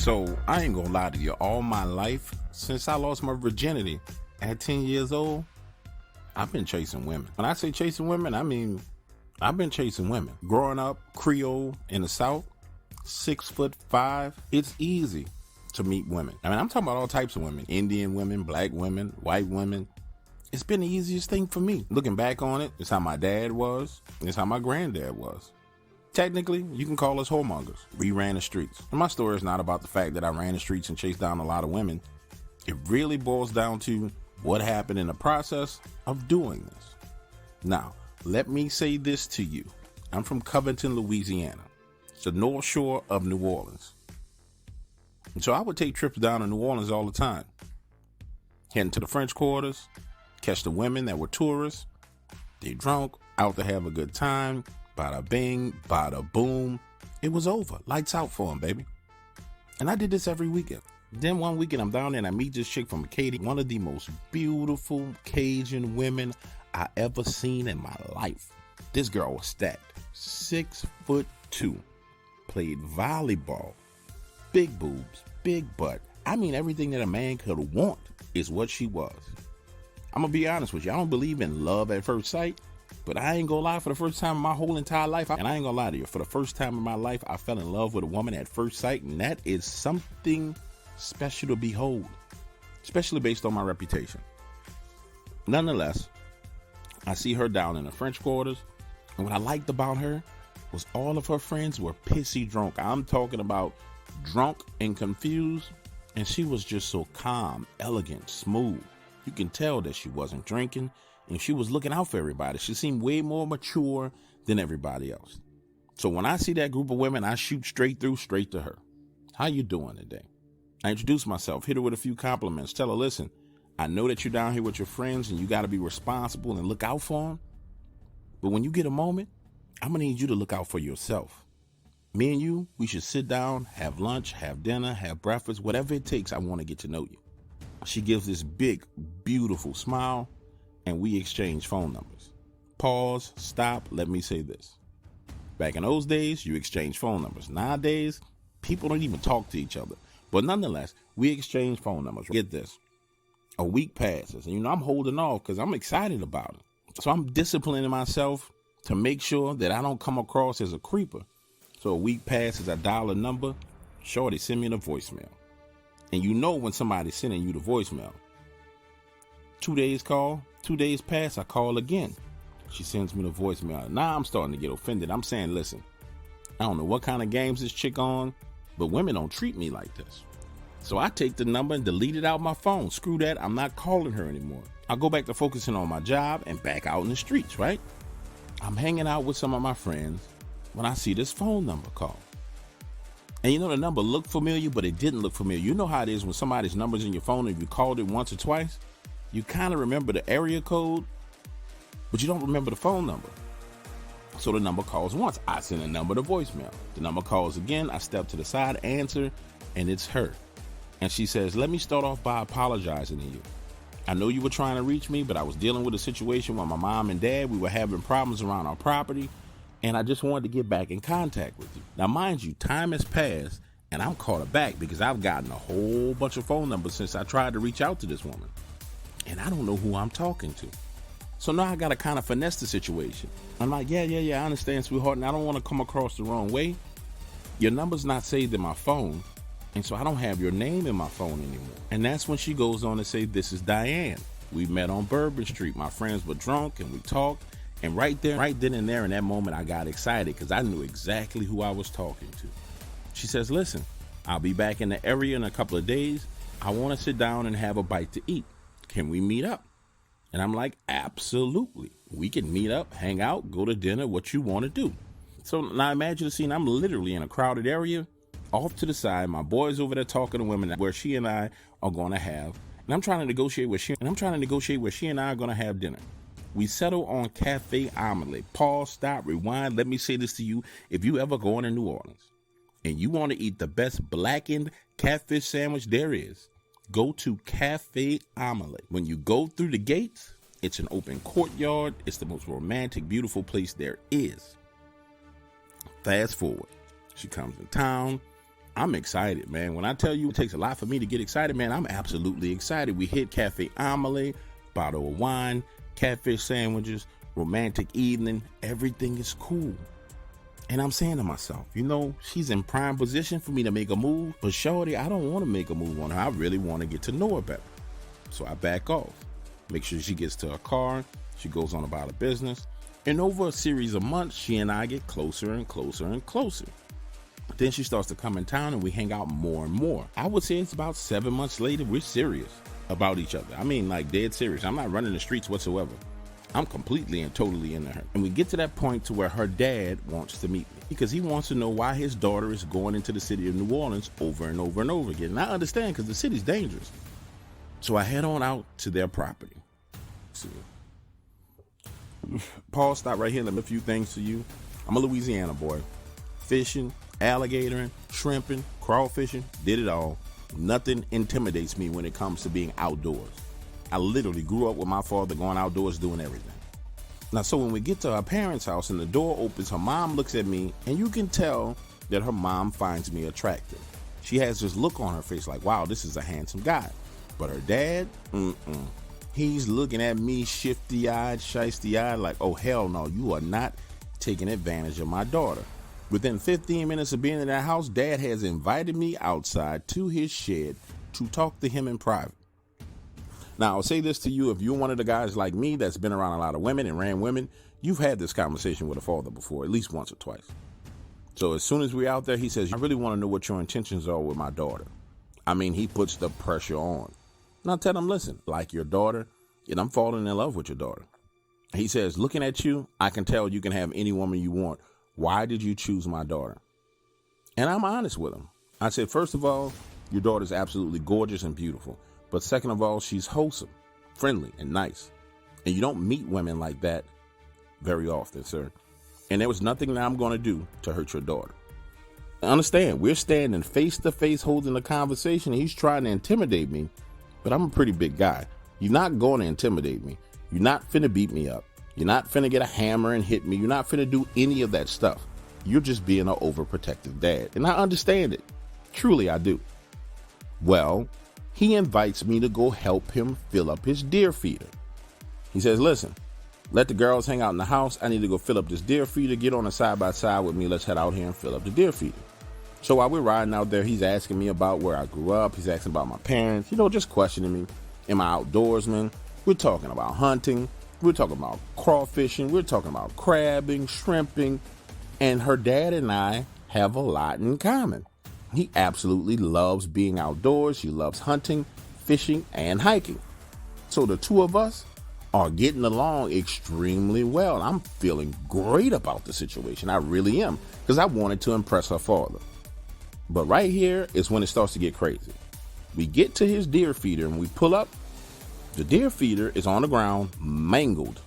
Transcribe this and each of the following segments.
So I ain't gonna lie to you, all my life, since I lost my virginity at 10 years old, I've been chasing women. When I say chasing women, I mean, I've been chasing women. Growing up Creole in the South, 6'5", it's easy to meet women. I mean, I'm talking about all types of women, Indian women, black women, white women. It's been the easiest thing for me. Looking back on it, it's how my dad was, it's how my granddad was. Technically, you can call us whoremongers. We ran the streets. And my story is not about the fact that I ran the streets and chased down a lot of women. It really boils down to what happened in the process of doing this. Now, let me say this to you. I'm from Covington, Louisiana. It's the North Shore of New Orleans. And so I would take trips down to New Orleans all the time. Heading to the French Quarters, catch the women that were tourists. They drunk, out to have a good time. Bada bing, bada boom. It was over. Lights out for them, baby. And I did this every weekend. Then one weekend I'm down there and I meet this chick from Katy, one of the most beautiful Cajun women I ever seen in my life. This girl was stacked. 6'2", played volleyball, big boobs, big butt. I mean, everything that a man could want is what she was. I'm gonna be honest with you. I don't believe in love at first sight. But I ain't gonna lie, for the first time in my whole entire life, and I ain't gonna lie to you, for the first time in my life, I fell in love with a woman at first sight, and that is something special to behold, especially based on my reputation. Nonetheless, I see her down in the French Quarters, and what I liked about her was all of her friends were pissy drunk. I'm talking about drunk and confused, and she was just so calm, elegant, smooth. You can tell that she wasn't drinking, and she was looking out for everybody. She seemed way more mature than everybody else. So when I see that group of women, I shoot straight to her. How you doing today? I introduce myself, hit her with a few compliments, tell her, listen, I know that you're down here with your friends and you got to be responsible and look out for them. But when you get a moment, I'm going to need you to look out for yourself. Me and you, we should sit down, have lunch, have dinner, have breakfast, whatever it takes. I want to get to know you. She gives this big, beautiful smile. And we exchange phone numbers. Pause, stop, let me say this. Back in those days, you exchange phone numbers. Nowadays, people don't even talk to each other. But nonetheless, we exchange phone numbers. Get this. A week passes, and I'm holding off because I'm excited about it. So I'm disciplining myself to make sure that I don't come across as a creeper. So a week passes, I dial a number, shorty send me the voicemail. And you know when somebody's sending you the voicemail. 2 days call, 2 days pass, I call again. She sends me the voicemail. Now I'm starting to get offended. I'm saying, listen, I don't know what kind of games this chick on, but women don't treat me like this. So I take the number and delete it out my phone. Screw that, I'm not calling her anymore. I go back to focusing on my job and back out in the streets, right? I'm hanging out with some of my friends when I see this phone number call. And the number looked familiar, but it didn't look familiar. You know how it is when somebody's number's in your phone and you called it once or twice? You kind of remember the area code, but you don't remember the phone number. So the number calls once. I send a number to voicemail. The number calls again. I step to the side, answer, and it's her. And she says, let me start off by apologizing to you. I know you were trying to reach me, but I was dealing with a situation where my mom and dad, we were having problems around our property, and I just wanted to get back in contact with you. Now, mind you, time has passed, and I'm caught aback because I've gotten a whole bunch of phone numbers since I tried to reach out to this woman. And I don't know who I'm talking to. So now I got to kind of finesse the situation. I'm like, yeah, I understand, sweetheart, and I don't want to come across the wrong way. Your number's not saved in my phone, and so I don't have your name in my phone anymore. And that's when she goes on to say, this is Diane. We met on Bourbon Street. My friends were drunk, and we talked. And right then and there in that moment, I got excited because I knew exactly who I was talking to. She says, listen, I'll be back in the area in a couple of days. I want to sit down and have a bite to eat. Can we meet up? And I'm like, absolutely. We can meet up, hang out, go to dinner, what you want to do. So now imagine the scene. I'm literally in a crowded area, off to the side. My boy's over there talking to women where she and I are going to have. And I'm trying to negotiate where she and I are going to have dinner. We settle on cafe omelet. Pause, stop, rewind. Let me say this to you. If you ever go into New Orleans and you want to eat the best blackened catfish sandwich there is, go to Cafe Omelette. When you go through the gates, it's an open courtyard. It's the most romantic, beautiful place there is. Fast forward. She comes in town. I'm excited, man. When I tell you it takes a lot for me to get excited, man, I'm absolutely excited. We hit Cafe Amelie, bottle of wine, catfish sandwiches, romantic evening. Everything is cool. And I'm saying to myself, she's in prime position for me to make a move. But shorty, I don't want to make a move on her. I really want to get to know her better. So I back off. Make sure she gets to her car. She goes on about her business. And over a series of months, she and I get closer and closer and closer. Then she starts to come in town and we hang out more and more. I would say it's about 7 months later, we're serious about each other. I mean, like dead serious. I'm not running the streets whatsoever. I'm completely and totally into her. And we get to that point to where her dad wants to meet me because he wants to know why his daughter is going into the city of New Orleans over and over and over again. And I understand because the city's dangerous. So I head on out to their property. See. Paul, stop right here. Let me a few things to you. I'm a Louisiana boy. Fishing, alligatoring, shrimping, crawfishing, did it all. Nothing intimidates me when it comes to being outdoors. I literally grew up with my father going outdoors doing everything. Now, so when we get to her parents' house and the door opens, her mom looks at me and you can tell that her mom finds me attractive. She has this look on her face like, wow, this is a handsome guy. But her dad, he's looking at me shifty-eyed, shiesty-eyed like, oh, hell no, you are not taking advantage of my daughter. Within 15 minutes of being in that house, Dad has invited me outside to his shed to talk to him in private. Now, I'll say this to you. If you're one of the guys like me that's been around a lot of women and ran women, you've had this conversation with a father before, at least once or twice. So as soon as we're out there, he says, I really want to know what your intentions are with my daughter. I mean, he puts the pressure on. And I tell him, listen, like your daughter, and I'm falling in love with your daughter. He says, looking at you, I can tell you can have any woman you want. Why did you choose my daughter? And I'm honest with him. I said, first of all, your daughter's absolutely gorgeous and beautiful. But second of all, she's wholesome, friendly, and nice. And you don't meet women like that very often, sir. And there was nothing that I'm going to do to hurt your daughter. Understand, we're standing face to face holding a conversation. And he's trying to intimidate me, but I'm a pretty big guy. You're not going to intimidate me. You're not finna beat me up. You're not finna get a hammer and hit me. You're not finna do any of that stuff. You're just being an overprotective dad. And I understand it. Truly, I do. Well, he invites me to go help him fill up his deer feeder. He says, listen, let the girls hang out in the house. I need to go fill up this deer feeder. Get on a side-by-side with me. Let's head out here and fill up the deer feeder. So while we're riding out there, he's asking me about where I grew up. He's asking about my parents, just questioning me. Am I outdoorsman? We're talking about hunting. We're talking about crawfishing. We're talking about crabbing, shrimping. And her dad and I have a lot in common. He absolutely loves being outdoors. He loves hunting, fishing, and hiking. So the two of us are getting along extremely well. I'm feeling great about the situation. I really am, because I wanted to impress her father. But right here is when it starts to get crazy. We get to his deer feeder and we pull up. The deer feeder is on the ground, mangled.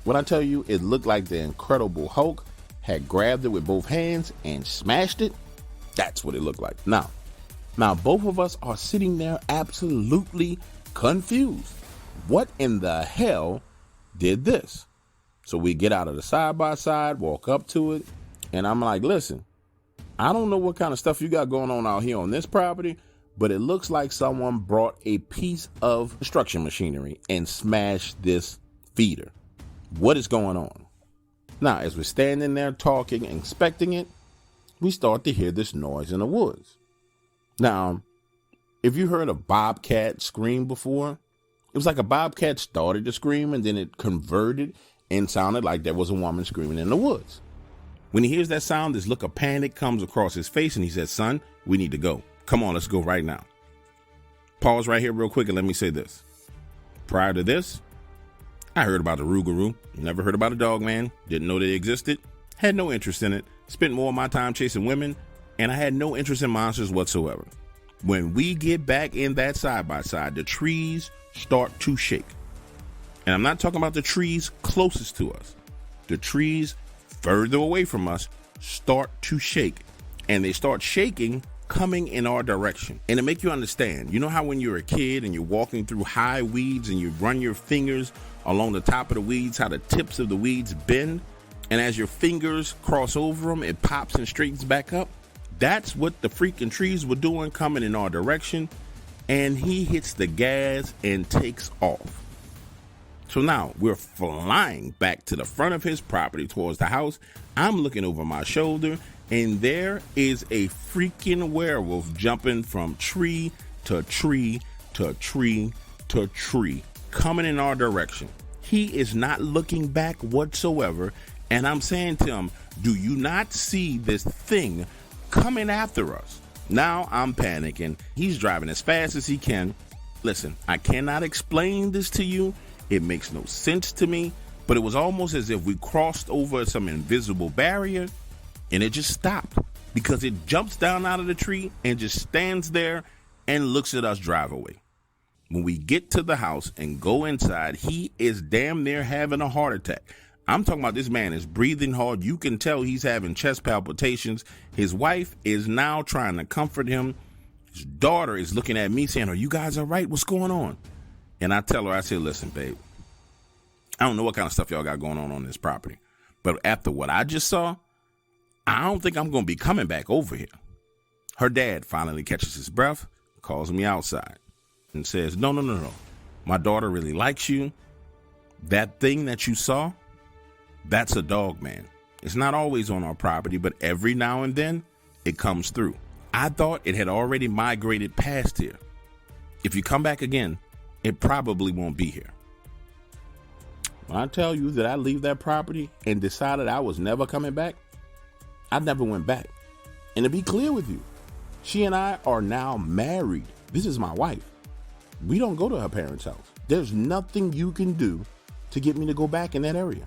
When I tell you, it looked like the Incredible Hulk had grabbed it with both hands and smashed it. That's what it looked like. Now, both of us are sitting there absolutely confused. What in the hell did this? So we get out of the side-by-side, walk up to it, and I'm like, listen, I don't know what kind of stuff you got going on out here on this property, but it looks like someone brought a piece of construction machinery and smashed this feeder. What is going on? Now, as we're standing there talking, inspecting it, we start to hear this noise in the woods. Now, if you heard a bobcat scream before, it was like a bobcat started to scream and then it converted and sounded like there was a woman screaming in the woods. When he hears that sound, this look of panic comes across his face and he says, son, we need to go. Come on, let's go right now. Pause right here real quick and let me say this. Prior to this, I heard about the rougarou. Never heard about a Dogman. Didn't know they existed. Had no interest in it. Spent more of my time chasing women, and I had no interest in monsters whatsoever. When we get back in that side-by-side, the trees start to shake. And I'm not talking about the trees closest to us. The trees further away from us start to shake. And they start shaking coming in our direction. And to make you understand, you know how when you're a kid and you're walking through high weeds and you run your fingers along the top of the weeds, how the tips of the weeds bend? And as your fingers cross over them, it pops and straightens back up. That's what the freaking trees were doing, coming in our direction, and he hits the gas and takes off. So now we're flying back to the front of his property towards the house. I'm looking over my shoulder, and there is a freaking werewolf jumping from tree to tree to tree to tree, coming in our direction. He is not looking back whatsoever, and I'm saying to him, do you not see this thing coming after us? Now I'm panicking. He's driving as fast as he can. Listen, I cannot explain this to you. It makes no sense to me, but it was almost as if we crossed over some invisible barrier and it just stopped, because it jumps down out of the tree and just stands there and looks at us drive away. When we get to the house and go inside, he is damn near having a heart attack. I'm talking about this man is breathing hard. You can tell he's having chest palpitations. His wife is now trying to comfort him. His daughter is looking at me saying, are you guys all right? What's going on? And I tell her, I say, listen, babe, I don't know what kind of stuff y'all got going on this property, but after what I just saw, I don't think I'm going to be coming back over here. Her dad finally catches his breath, calls me outside and says, no. My daughter really likes you. That thing that you saw, that's a Dogman. It's not always on our property, but every now and then it comes through. I thought it had already migrated past here. If you come back again, it probably won't be here. When I tell you that I leave that property and decided I was never coming back, I never went back. And to be clear with you, she and I are now married. This is my wife. We don't go to her parents' house. There's nothing you can do to get me to go back in that area.